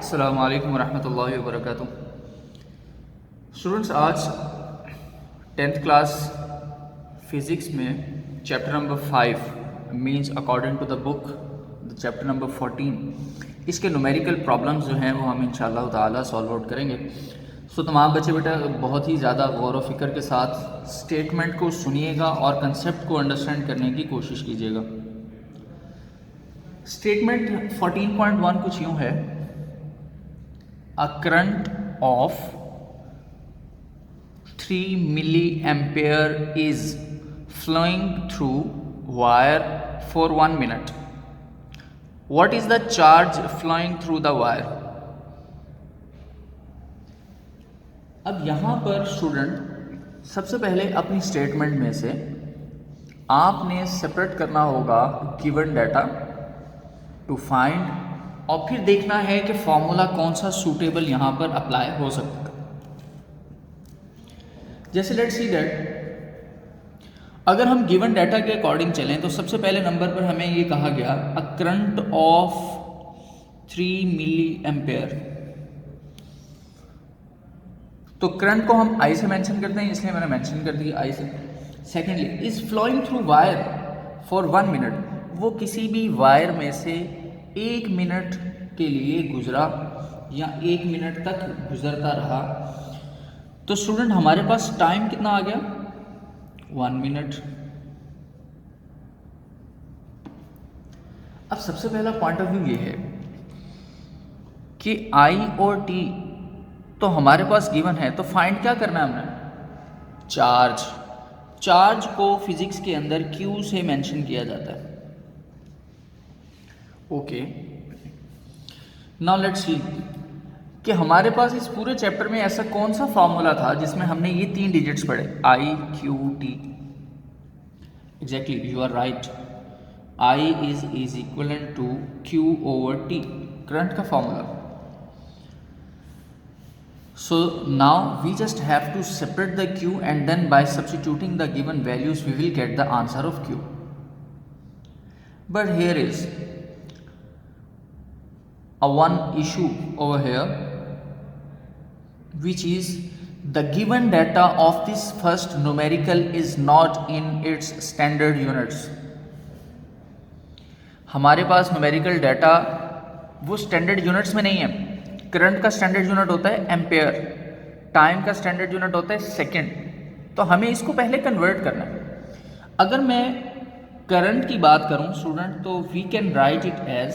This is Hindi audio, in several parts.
अस्सलामु अलैकुम वरहमतुल्लाहि वबरकातुहू। स्टूडेंट्स, आज 10th क्लास फिज़िक्स में chapter number 5 means according to the book chapter number 14 इसके न्यूमेरिकल प्रॉब्लम्स जो हैं वो हम इंशाअल्लाह ताला सॉल्व आउट करेंगे। सो तमाम बच्चे बेटा बहुत ही ज़्यादा गौर व फिक्र के साथ स्टेटमेंट को सुनिएगा और कंसेप्ट को अंडरस्टैंड करने की कोशिश कीजिएगा। स्टेटमेंट 14.1 कुछ यूं है, a current of 3 milli ampere is flowing through wire for 1 मिनट। What is the charge flowing through the wire. अब यहां पर स्टूडेंट सबसे पहले अपनी स्टेटमेंट में से आपने सेपरेट करना होगा गिवन डाटा टू फाइंड, और फिर देखना है कि फॉर्मूला कौन सा सूटेबल यहां पर अप्लाई हो सकता है। जैसे लेट्स सी दैट अगर हम गिवन डाटा के अकॉर्डिंग चलें तो सबसे पहले नंबर पर हमें ये कहा गया a current of 3 milli ampere. तो करंट को हम आई से मेंशन करते हैं, इसलिए मैंने मेंशन कर दिया आई से। Secondly, is flowing through wire for 1 मिनट, वो किसी भी वायर में से 1 मिनट के लिए गुजरा या 1 मिनट तक गुजरता रहा। तो स्टूडेंट हमारे पास टाइम कितना आ गया, 1 मिनट। अब सबसे पहला पॉइंट ऑफ व्यू ये है कि आई और टी तो हमारे पास गिवन है, तो फाइंड क्या करना है हमने, चार्ज को फिजिक्स के अंदर क्यू से मेंशन किया जाता है। ओके, नाउ लेट्स सी कि हमारे पास इस पूरे चैप्टर में ऐसा कौन सा फॉर्मूला था जिसमें हमने ये 3 डिजिट्स पढ़े, I Q T. Exactly, you are right, I is equivalent to Q over T, current का formula. So now we just have to separate the Q and then by substituting the given values we will get the answer of Q. But here is a one issue over here, which is the given data of this first numerical is not in its standard units. हमारे पास numerical data वो standard units में नहीं है। करंट का स्टैंडर्ड यूनिट होता है एम्पेयर, टाइम का स्टैंडर्ड यूनिट होता है सेकेंड। तो हमें इसको पहले कन्वर्ट करना है। अगर मैं करंट की बात करूं स्टूडेंट, तो we can write it as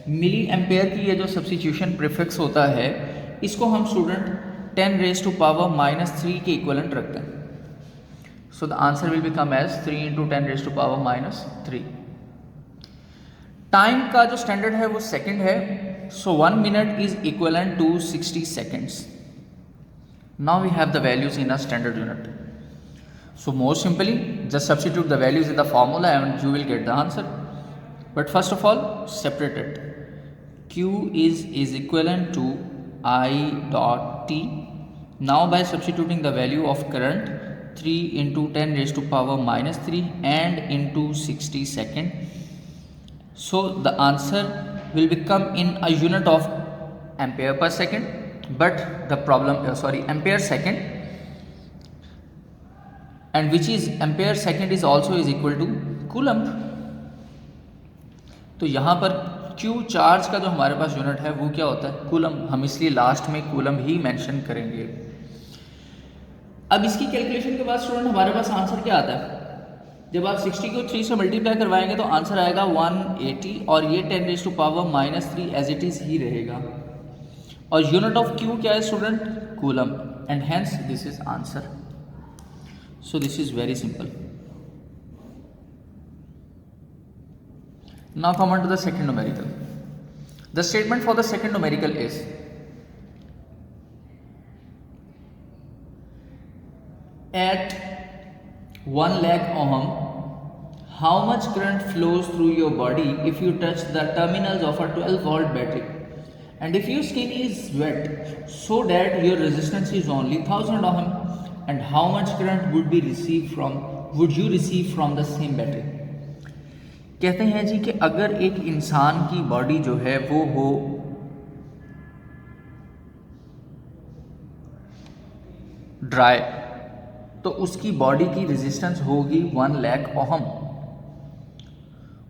milli ampere की ये जो सब्स्टिट्यूशन प्रीफिक्स होता है इसको हम स्टूडेंट 10⁻³ के इक्वलेंट रखते हैं। So the answer will become as 3 × 10⁻³ time का जो स्टैंडर्ड है वो सेकेंड है, so 1 minute is equivalent to 60 seconds. Now we have the values in a standard unit. So more simply, just substitute the values in the formula and you will get the answer. But first of all, separate it. Q is equivalent to I dot T. Now by substituting the value of current 3 × 10⁻³ and into 60 seconds. So the answer will become in a unit of ampere per second, but the problem ampere second, and which is ampere second is also is equal to coulomb. तो यहाँ पर Q चार्ज का जो हमारे पास यूनिट है वो क्या होता है, कूलम। हम इसलिए लास्ट में कूलम ही मेंशन करेंगे। अब इसकी कैलकुलेशन के बाद स्टूडेंट हमारे पास आंसर क्या आता है, जब आप 60 को 3 से मल्टीप्लाई करवाएंगे तो आंसर आएगा 180, और ये 10⁻³ एज इट इज ही रहेगा। और यूनिट ऑफ क्यू क्या है student, coulomb, and hence this is answer. So this is very simple. Now come on to the second numerical. The statement for the second numerical is at 1 lakh ohm, how much current flows through your body if you touch the terminals of a 12-volt battery, and if your skin is wet so that your resistance is only 1000 ohm, and how much current would you receive from the same battery. कहते हैं जी कि अगर एक इंसान की बॉडी जो है वो हो ड्राई, तो उसकी बॉडी की रेजिस्टेंस होगी 1 लाख ओहम।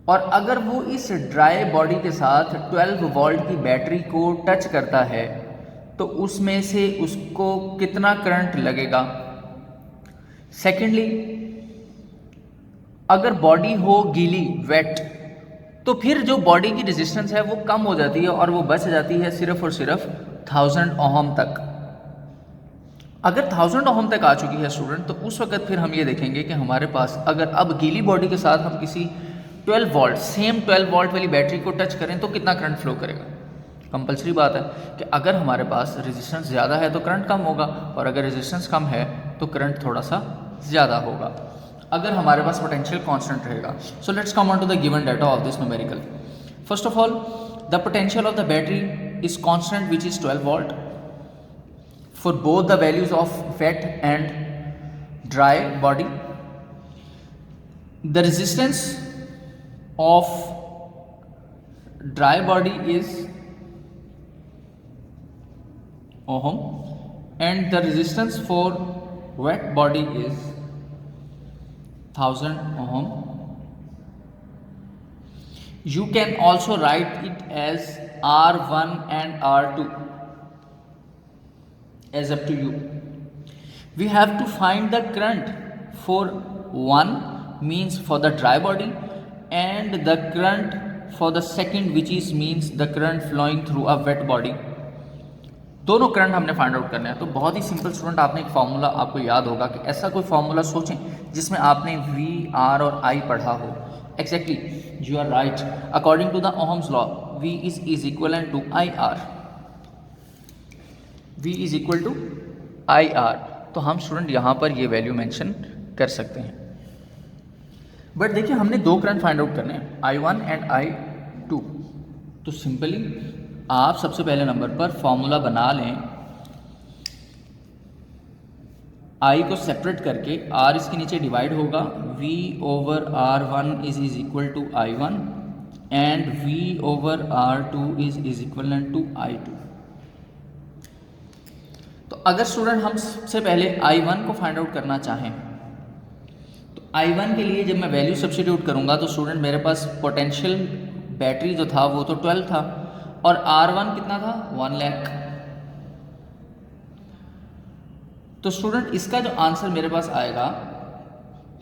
और अगर वो इस ड्राई बॉडी के साथ 12 वोल्ट की बैटरी को टच करता है तो उसमें से उसको कितना करंट लगेगा। सेकेंडली, अगर बॉडी हो गीली वेट, तो फिर जो बॉडी की रेजिस्टेंस है वो कम हो जाती है और वो बच जाती है सिर्फ और सिर्फ 1000 ओहम तक। अगर 1000 ओहम तक आ चुकी है स्टूडेंट, तो उस वक्त फिर हम ये देखेंगे कि हमारे पास अगर अब गीली बॉडी के साथ हम किसी 12 वोल्ट सेम 12 वोल्ट वाली बैटरी को टच करें तो कितना करंट फ्लो करेगा। कंपलसरी बात है कि अगर हमारे पास रेजिस्टेंस ज़्यादा है तो करंट कम होगा, और अगर रेजिस्टेंस कम है तो करंट थोड़ा सा ज़्यादा होगा अगर हमारे पास पोटेंशियल कांस्टेंट रहेगा। So let's come on to the given data of this numerical. First of all, the potential of the battery is constant which is 12 volt for both the values of wet and dry body. The resistance of dry body is ohm and the resistance for wet body is 1000 ohm. You can also write it as R1 and R2 as up to you. We have to find the current for one means for the dry body and the current for the second which is means the current flowing through a wet body. दोनों करंट हमने फाइंड आउट करने हैं। तो बहुत ही सिंपल स्टूडेंट, आपने एक फार्मूला आपको याद होगा कि ऐसा कोई फार्मूला सोचें जिसमें आपने V, R और I पढ़ा हो। Exactly, you are right. According to the Ohm's law, V is equivalent to IR। V is equal to IR। तो हम स्टूडेंट यहाँ पर ये वैल्यू मेंशन कर सकते हैं। बट देखिए, हमने दो करंट फाइंड आउट करने हैं, I1 एंड I2। तो सिंपली आप सबसे पहले नंबर पर फॉर्मूला बना लें, I को सेपरेट करके, R इसके नीचे डिवाइड होगा, V over R1 is equal to I1 and V over R2 is equal to I2। तो अगर स्टूडेंट हम सबसे पहले I1 को फाइंड आउट करना चाहें तो I1 के लिए जब मैं वैल्यू सब्स्टिट्यूट करूंगा तो स्टूडेंट मेरे पास पोटेंशियल बैटरी जो था वो तो 12 था और R1 कितना था, 1 लाख। तो स्टूडेंट इसका जो आंसर मेरे पास आएगा,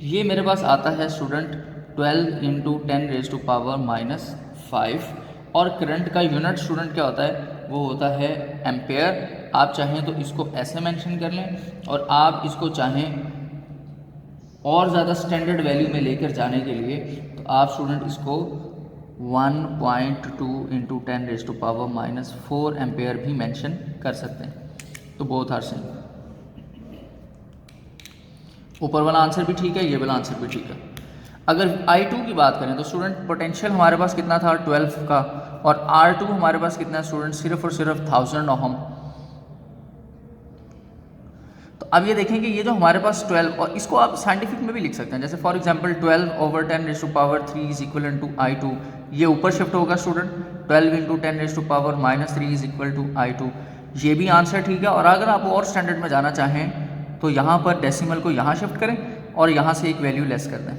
ये मेरे पास आता है student 12 into 10 raise to power minus 5। और करंट का यूनिट स्टूडेंट क्या होता है, वो होता है एम्पेयर। आप चाहें तो इसको ऐसे मेंशन कर लें और आप इसको चाहें और ज़्यादा स्टैंडर्ड वैल्यू में लेकर जाने के लिए तो आप स्टूडेंट इसको 1.2 into 10 raise to power minus 4 ampere भी मेंशन कर सकते हैं। तो बोथ आर सेम। ऊपर वाला आंसर भी ठीक है, ये वाला आंसर भी ठीक है। अगर I2 की बात करें तो स्टूडेंट पोटेंशियल हमारे पास कितना था, 12 का, और R2 हमारे पास कितना है स्टूडेंट, सिर्फ और सिर्फ 1000 ओहम। तो अब ये देखें कि ये जो हमारे पास 12, और इसको आप साइंटिफिक में भी लिख सकते हैं, जैसे for example 12 over 10 raise to power 3 is equal to I2। ये ऊपर शिफ्ट होगा student, 12 into 10 raise to power minus 3 is equal to I2। ये भी आंसर ठीक है। और अगर आप और स्टैंडर्ड में जाना चाहें तो यहाँ पर डेसिमल को यहाँ शिफ्ट करें और यहाँ से एक वैल्यू लेस कर दें,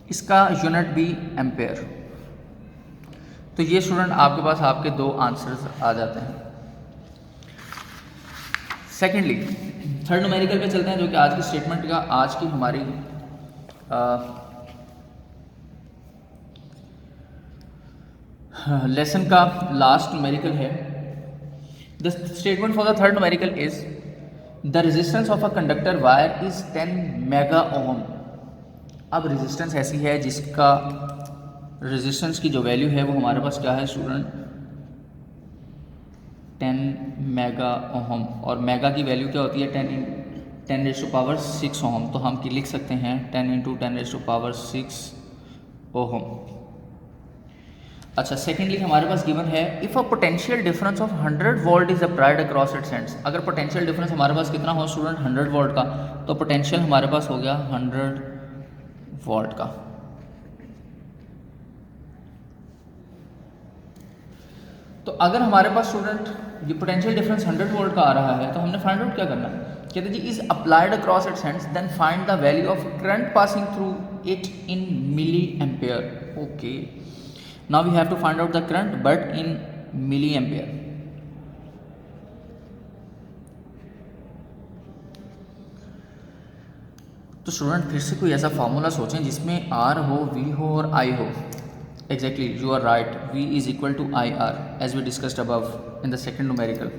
इसका यूनिट भी एम्पेयर। तो ये स्टूडेंट आपके पास आपके दो आंसर्स आ जाते हैं। सेकेंडली, थर्ड न्यूमेरिकल पे चलते हैं, जो कि आज की स्टेटमेंट का, आज की हमारी लेसन का लास्ट न्यूमेरिकल है। The statement for the third numerical is the resistance of a conductor wire is 10 mega ohm. अब रेजिस्टेंस ऐसी है जिसका रेजिस्टेंस की जो वैल्यू है वो हमारे पास क्या है स्टूडेंट, 10 मेगा ओम। और मेगा की वैल्यू क्या होती है, 10 रेज़ टू पावर 6 ओम। तो हम लिख सकते हैं 10 इंटू 10 रेज़ टू पावर 6 ओम। अच्छा, सेकेंडली हमारे पास गिवन है if a potential difference of 100 volt is applied across it's ends. अगर पोटेंशियल डिफरेंस हमारे पास कितना हो स्टूडेंट, 100 वोल्ट का, तो पोटेंशियल हमारे पास हो गया 100 वोल्ट का। तो अगर हमारे पास स्टूडेंट ये पोटेंशियल डिफरेंस 100 वोल्ट का आ रहा है तो हमने फाइंड आउट क्या करना है, कहते जी is applied across its hands then find the value of current passing through it in milliampere. Okay, now we have to find out the current but in milli ampere. तो स्टूडेंट फिर से कोई ऐसा फार्मूला सोचें जिसमें आर हो, वी हो और आई हो। Exactly, you are right. V is equal to IR as we discussed above in the second numerical.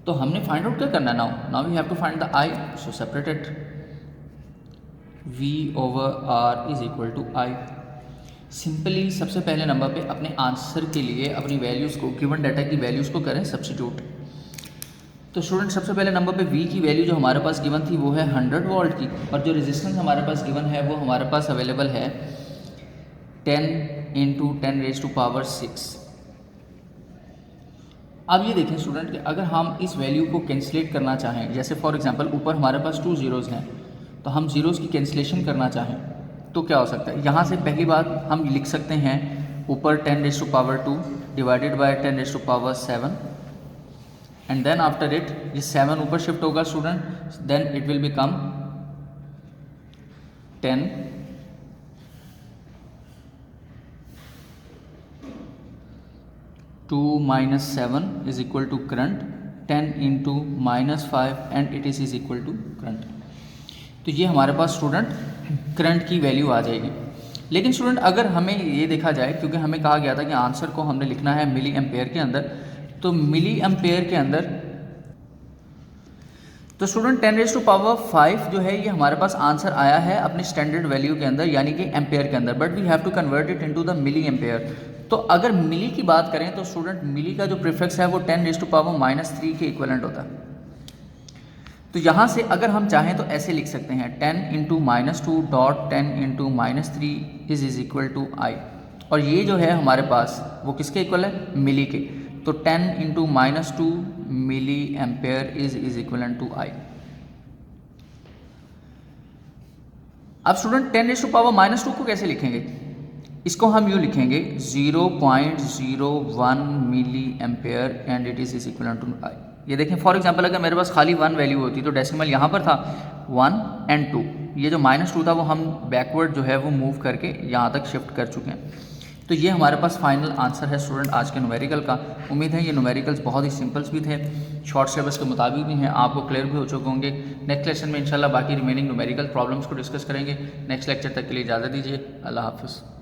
तो हमने फाइंड आउट क्या करना है now we have to find the I, so separate it. V over R is equal to I. Simply सबसे पहले नंबर पे अपने आंसर के लिए अपनी वैल्यूज़ को, गिवन डाटा की वैल्यूज़ को करें सब्स्टिट्यूट। तो स्टूडेंट सबसे पहले नंबर पे V की वैल्यू जो हमारे पास गिवन थी वो है 100 वोल्ट की, और जो रेजिस्टेंस हमारे पास गिवन है वो हमारे पास अवेलेबल है 10 इंटू 10 रेज टू पावर 6। अब ये देखें स्टूडेंट कि अगर हम इस वैल्यू को कैंसलेट करना चाहें, जैसे फॉर एग्जांपल ऊपर हमारे पास 2 ज़ीरोज़ हैं, तो हम ज़ीरोज़ की कैंसलेशन करना चाहें तो क्या हो सकता है। यहाँ से पहली बात हम लिख सकते हैं ऊपर 10 raise to power 2 divided by 10 raise to power 7, and then after it ये 7 ऊपर शिफ्ट होगा student, then it will become 10 2 minus 7 is equal to current, 10 into minus 5 and it is equal to current। तो ये हमारे पास स्टूडेंट करंट की वैल्यू आ जाएगी। लेकिन स्टूडेंट अगर हमें ये देखा जाए, क्योंकि हमें कहा गया था कि आंसर को हमने लिखना है मिली एम्पेयर के अंदर, तो मिली एम्पेयर के अंदर तो स्टूडेंट 10 रेज टू पावर 5 जो है ये हमारे पास आंसर आया है अपनी स्टैंडर्ड वैल्यू के अंदर, यानी कि एम्पेयर के अंदर, but we have to convert it into the milli ampere. तो अगर मिली की बात करें तो स्टूडेंट मिली का जो प्रीफिक्स है वो 10 रेज टू पावर -3 के इक्विवेलेंट होता है। तो यहाँ से अगर हम चाहें तो ऐसे लिख सकते हैं 10 into -2 dot 10 into -3 is equal to I, और ये जो है हमारे पास वो किसके इक्वल है, मिली के। तो 10 into -2 milli ampere is equal to I. अब स्टूडेंट 10 रेज टू पावर -2 को कैसे लिखेंगे, इसको हम यूँ लिखेंगे 0.01 milliampere and it is equal to I. ये देखें फॉर एग्जांपल अगर मेरे पास खाली 1 वैल्यू होती तो डेसिमल यहाँ पर था 1 एंड 2, ये जो -2 था वो हम बैकवर्ड जो है वो मूव करके यहाँ तक शिफ्ट कर चुके हैं। तो ये हमारे पास फाइनल आंसर है स्टूडेंट आज के न्यूमेरिकल का। उम्मीद है ये न्यूमेरिकल्स बहुत ही सिंपल्स भी थे, शॉर्ट सिलेबस के मुताबिक भी हैं, आपको क्लियर भी हो चुके होंगे। नेक्स्ट लेक्चर में इंशाल्लाह बाकी रिमेनिंग न्यूमेरिकल प्रॉब्लम्स को डिस्कस करेंगे। नेक्स्ट लेक्चर तक के लिए इजाज़त दीजिए, अल्लाह हाफ़िज़।